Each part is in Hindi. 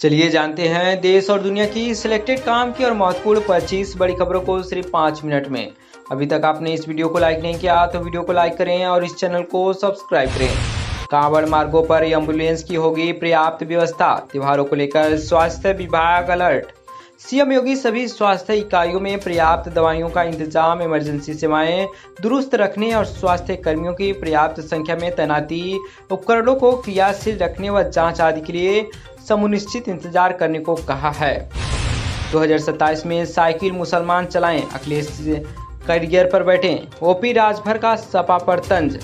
चलिए जानते हैं देश और दुनिया की सिलेक्टेड काम की और महत्वपूर्ण 25 बड़ी खबरों को सिर्फ 5 मिनट में। अभी तक आपने इस वीडियो को लाइक नहीं किया तो वीडियो को लाइक करें और इस चैनल को सब्सक्राइब करें। कांवड़ मार्गों पर एम्बुलेंस की होगी पर्याप्त व्यवस्था, त्योहारों को लेकर स्वास्थ्य विभाग अलर्ट। सीएम योगी सभी स्वास्थ्य इकाइयों में पर्याप्त दवाइयों का इंतजाम, इमरजेंसी सेवाएं दुरुस्त रखने और स्वास्थ्य कर्मियों की पर्याप्त संख्या में तैनाती, उपकरणों को क्रियाशील रखने व जांच आदि के लिए समुनिश्चित इंतजार करने को कहा है। 2027 में साइकिल मुसलमान चलाएं, अखिलेश करियर पर बैठें। ओपी राजभर का सपा पर तंज।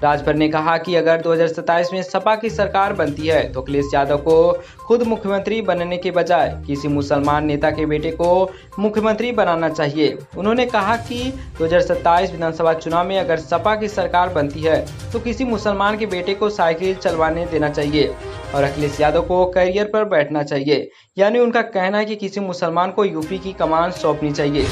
राजभर ने कहा कि अगर 2027 में सपा की सरकार बनती है तो अखिलेश यादव को खुद मुख्यमंत्री बनने के बजाय किसी मुसलमान नेता के बेटे को मुख्यमंत्री बनाना चाहिए। उन्होंने कहा कि 2027 विधानसभा चुनाव में अगर सपा की सरकार बनती है तो किसी मुसलमान के बेटे को साइकिल चलवाने देना चाहिए और अखिलेश यादव को कैरियर पर बैठना चाहिए। यानी उनका कहना है कि किसी मुसलमान को यूपी की कमान सौंपनी चाहिए।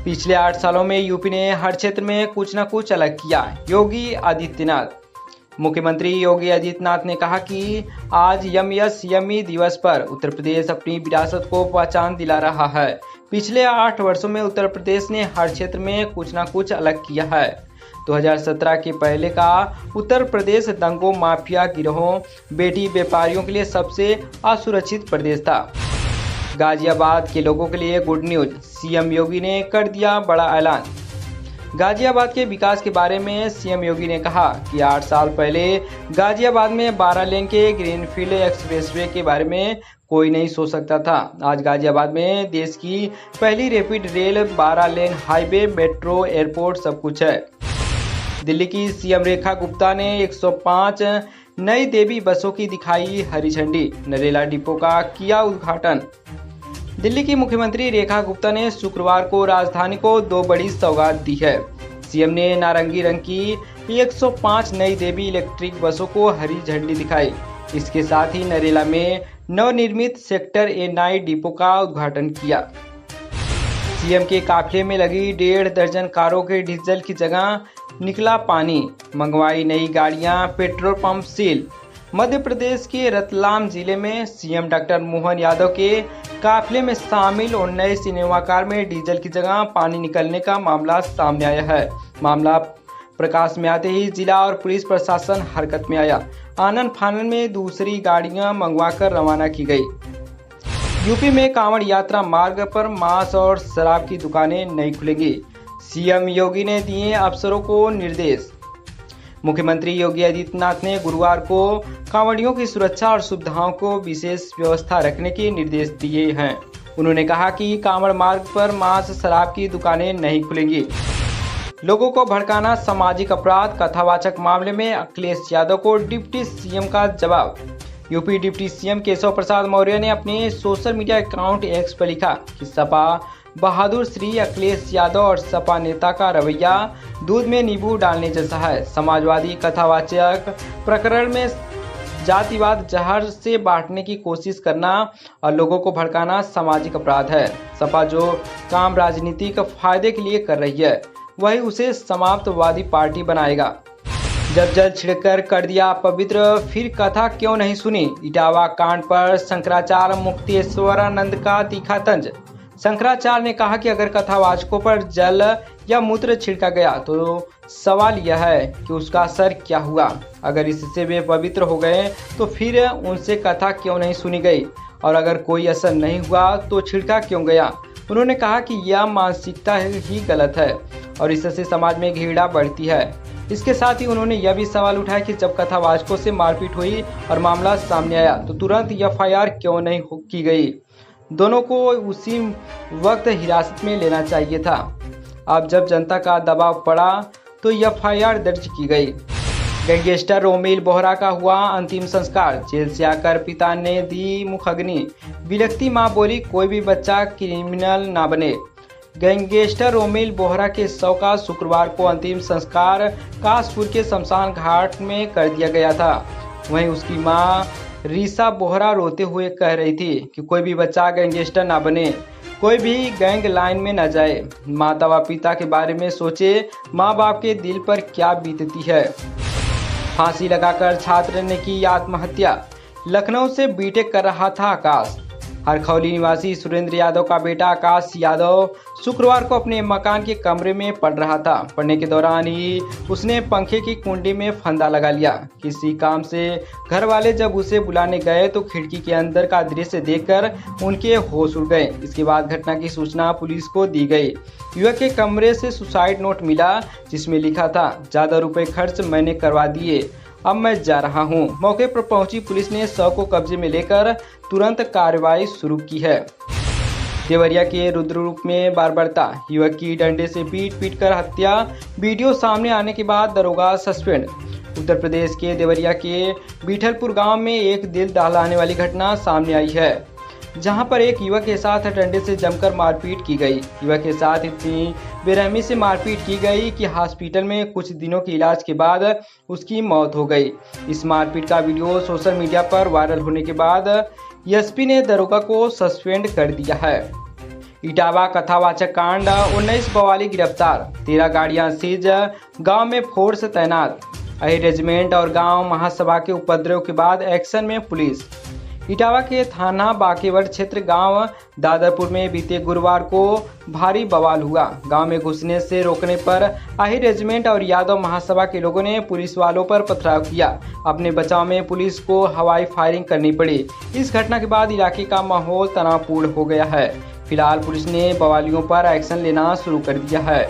पिछले 8 सालों में यूपी ने हर क्षेत्र में कुछ न कुछ अलग किया। योगी आदित्यनाथ। मुख्यमंत्री योगी आदित्यनाथ ने कहा कि आज यमी दिवस पर उत्तर प्रदेश अपनी विरासत को पहचान दिला रहा है। पिछले 8 वर्षों में उत्तर प्रदेश ने हर क्षेत्र में कुछ न कुछ अलग किया है। 2017 के पहले का उत्तर प्रदेश दंगों, माफिया गिरोहों, बेटी व्यापारियों के लिए सबसे असुरक्षित प्रदेश था। गाजियाबाद के लोगों के लिए गुड न्यूज, सीएम योगी ने कर दिया बड़ा ऐलान। गाजियाबाद के विकास के बारे में सीएम योगी ने कहा कि 8 साल पहले गाजियाबाद में 12 लेन के ग्रीनफील्ड एक्सप्रेसवे के बारे में कोई नहीं सोच सकता था। आज गाजियाबाद में देश की पहली rapid rail, 12 lane highway, metro, airport सब कुछ है। दिल्ली की सीएम रेखा गुप्ता ने 105 नई देवी बसों की दिखाई हरी झंडी, नरेला डिपो का किया उद्घाटन। दिल्ली की मुख्यमंत्री रेखा गुप्ता ने शुक्रवार को राजधानी को 2 बड़ी सौगात दी है। सीएम ने नारंगी रंग की 105 नई देवी इलेक्ट्रिक बसों को हरी झंडी दिखाई। इसके साथ ही नरेला में नवनिर्मित सेक्टर A9 डिपो का उद्घाटन किया। सीएम के काफिले में लगी 1.5 दर्जन कारों के डीजल की जगह निकला पानी, मंगवाई नई गाड़ियां, petrol pump seal. Madhya Pradesh के रतलाम जिले में सीएम डॉक्टर मोहन यादव के काफिले में शामिल और नए सिनेमा कार में डीजल की जगह पानी निकलने का मामला सामने आया है। मामला प्रकाश में आते ही जिला और पुलिस प्रशासन हरकत में आया। आनन फानन में दूसरी गाड़ियां मंगवाकर रवाना की गई। यूपी में कांवड़ यात्रा मार्ग पर मांस और शराब की दुकानें नहीं खुलेंगी। सीएम योगी ने दिए अफसरों को निर्देश। मुख्यमंत्री योगी आदित्यनाथ ने गुरुवार को कांवड़ियों की सुरक्षा और सुविधाओं को विशेष व्यवस्था रखने के निर्देश दिए हैं। उन्होंने कहा कि कांवड़ मार्ग पर मांस शराब की दुकानें नहीं खुलेंगी। लोगों को भड़काना सामाजिक अपराध, कथावाचक मामले में अखिलेश यादव को डिप्टी सीएम का जवाब। UP deputy CM Keshav Prasad Maurya ने अपने सोशल मीडिया अकाउंट एक्स पर लिखा कि सपा बहादुर श्री अखिलेश यादव और सपा नेता का रवैया दूध में नींबू डालने जैसा है। समाजवादी कथावाचक प्रकरण में जातिवाद जहर से बांटने की कोशिश करना और लोगों को भड़काना सामाजिक अपराध है। सपा जो काम राजनीतिक फायदे के लिए कर रही है वही उसे समाप्तवादी पार्टी बनाएगा। जब जल छिड़कर कर दिया पवित्र, फिर कथा क्यों नहीं सुनी। इटावा कांड पर शंकराचार्य मुक्तेश्वरानंद का तीखा तंज। शंकराचार्य ने कहा कि अगर कथावाचकों पर जल या मूत्र छिड़का गया तो सवाल यह है कि उसका असर क्या हुआ। अगर इससे वे पवित्र हो गए तो फिर उनसे कथा क्यों नहीं सुनी गई, और अगर कोई असर नहीं हुआ तो छिड़का क्यों गया। उन्होंने कहा कि यह मानसिकता ही गलत है और इससे समाज में घृणा बढ़ती है। इसके साथ ही उन्होंने यह भी सवाल उठाया कि जब कथावाचकों से मारपीट हुई और मामला सामने आया तो तुरंत एफआईआर क्यों नहीं की गई। दोनों को उसी वक्त हिरासत में लेना चाहिए था। अब जब जनता का दबाव पड़ा तो एफआईआर दर्ज की गई। गैंगस्टर रोमिल बोहरा का हुआ अंतिम संस्कार। जेल से आकर पिता ने दी मुखाग्नि। विलखती मां बोली कोई भी बच्चा क्रिमिनल ना बने। गैंगस्टर रोमिल बोहरा के शव का शुक्रवार को अंतिम संस्कार कासपुर के शमशान घाट में कर दिया गया था। वहीं उसकी मां रीसा बोहरा रोते हुए कह रही थी कि कोई भी बच्चा गैंगस्टर ना बने, कोई भी गैंग लाइन में न जाए। माता व पिता के बारे में सोचे, माँ बाप के दिल पर क्या बीतती है। फांसी लगाकर छात्र ने की आत्महत्या। लखनऊ से बीटेक कर रहा था आकाश। हरखौली निवासी सुरेंद्र यादव का बेटा आकाश यादव शुक्रवार को अपने मकान के कमरे में पढ़ रहा था। पढ़ने के दौरान ही उसने पंखे की कुंडी में फंदा लगा लिया। किसी काम से घर वाले जब उसे बुलाने गए तो खिड़की के अंदर का दृश्य देखकर उनके होश उड़ गए। इसके बाद घटना की सूचना पुलिस को दी गई। युवक के कमरे से सुसाइड नोट मिला जिसमें लिखा था, ज्यादा रुपए खर्च मैंने करवा दिए, अब मैं जा रहा हूं। मौके पर पहुंची पुलिस ने शव को कब्जे में लेकर तुरंत कार्रवाई शुरू की है। देवरिया के रुद्ररूप में बर्बरता, युवक की डंडे से पीट कर हत्या, वीडियो सामने आने के बाद दरोगा सस्पेंड। उत्तर प्रदेश के देवरिया के बीठलपुर गांव में एक दिल दहलाने वाली घटना सामने आई है, जहां पर एक युवक के साथ डंडे से जमकर मारपीट की गई। युवक के साथ इतनी बेरहमी से मारपीट की गई कि हॉस्पिटल में कुछ दिनों के इलाज के बाद उसकी मौत हो गई। इस मारपीट का वीडियो सोशल मीडिया पर वायरल होने के बाद एसपी ने दरोगा को सस्पेंड कर दिया है। इटावा कथावाचक कांड, 19 बवाली गिरफ्तार, 13 गाड़ियां सीज, गांव में फोर्स तैनात। अहिर रेजिमेंट और गांव महासभा के उपद्रव के बाद एक्शन में पुलिस। इटावा के थाना बाकेवर क्षेत्र गांव दादरपुर में बीते गुरुवार को भारी बवाल हुआ। गांव में घुसने से रोकने पर अहिर रेजिमेंट और यादव महासभा के लोगों ने पुलिस वालों पर पथराव किया। अपने बचाव में पुलिस को हवाई फायरिंग करनी पड़ी। इस घटना के बाद इलाके का माहौल तनावपूर्ण हो गया है। फिलहाल पुलिस ने बवालियों पर एक्शन लेना शुरू कर दिया है।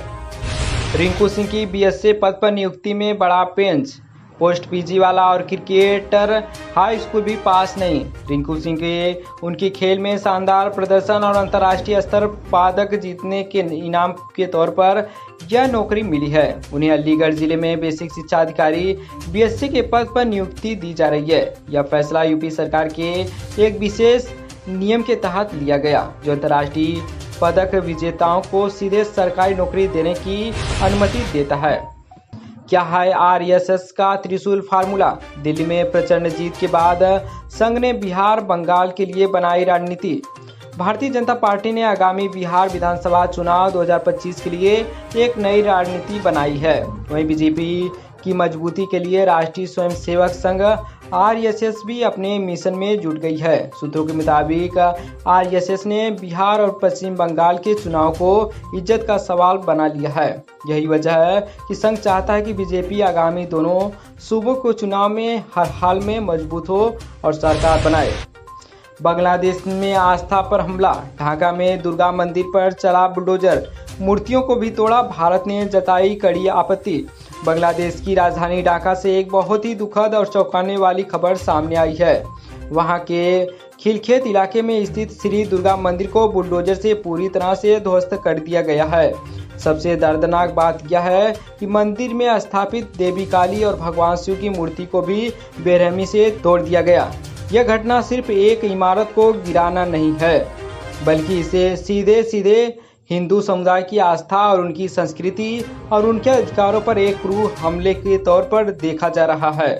रिंकू सिंह की बीएसए पद पर नियुक्ति में बड़ा पेंच, पोस्ट पीजी वाला और क्रिकेटर हाई स्कूल भी पास नहीं। रिंकू सिंह के उनकी खेल में शानदार प्रदर्शन और अंतर्राष्ट्रीय स्तर पदक जीतने के इनाम के तौर पर यह नौकरी मिली है। उन्हें अलीगढ़ जिले में बेसिक शिक्षा अधिकारी बीएससी के पद पर नियुक्ति दी जा रही है। यह फैसला यूपी सरकार के एक विशेष नियम के तहत लिया गया, जो अंतर्राष्ट्रीय पदक विजेताओं को सीधे सरकारी नौकरी देने की अनुमति देता है। क्या है आरएसएस का त्रिशूल फार्मूला? दिल्ली में प्रचंड जीत के बाद संघ ने बिहार बंगाल के लिए बनाई रणनीति। भारतीय जनता पार्टी ने आगामी बिहार विधानसभा चुनाव 2025 के लिए एक नई रणनीति बनाई है। वहीं बीजेपी की मजबूती के लिए राष्ट्रीय स्वयंसेवक संघ आरएसएस भी अपने मिशन में जुट गई है। सूत्रों के मुताबिक आरएसएस ने बिहार और पश्चिम बंगाल के चुनाव को इज्जत का सवाल बना लिया है। यही वजह है कि संघ चाहता है कि बीजेपी आगामी दोनों सूबों को चुनाव में हर हाल में मजबूत हो और सरकार बनाए। बांग्लादेश में आस्था पर हमला, ढाका में दुर्गा मंदिर पर चला बुलडोजर, मूर्तियों को भी तोड़ा, भारत ने जताई कड़ी आपत्ति। बांग्लादेश की राजधानी ढाका से एक बहुत ही दुखद और चौंकाने वाली खबर सामने आई है। वहां के खिलखेत इलाके में स्थित श्री दुर्गा मंदिर को बुलडोजर से पूरी तरह से ध्वस्त कर दिया गया है। सबसे दर्दनाक बात यह है कि मंदिर में स्थापित देवी काली और भगवान शिव की मूर्ति को भी बेरहमी से तोड़ दिया गया। यह घटना सिर्फ एक इमारत को गिराना नहीं है, बल्कि इसे सीधे सीधे हिंदू समुदाय की आस्था और उनकी संस्कृति और उनके अधिकारों पर एक क्रूर हमले के तौर पर देखा जा रहा है।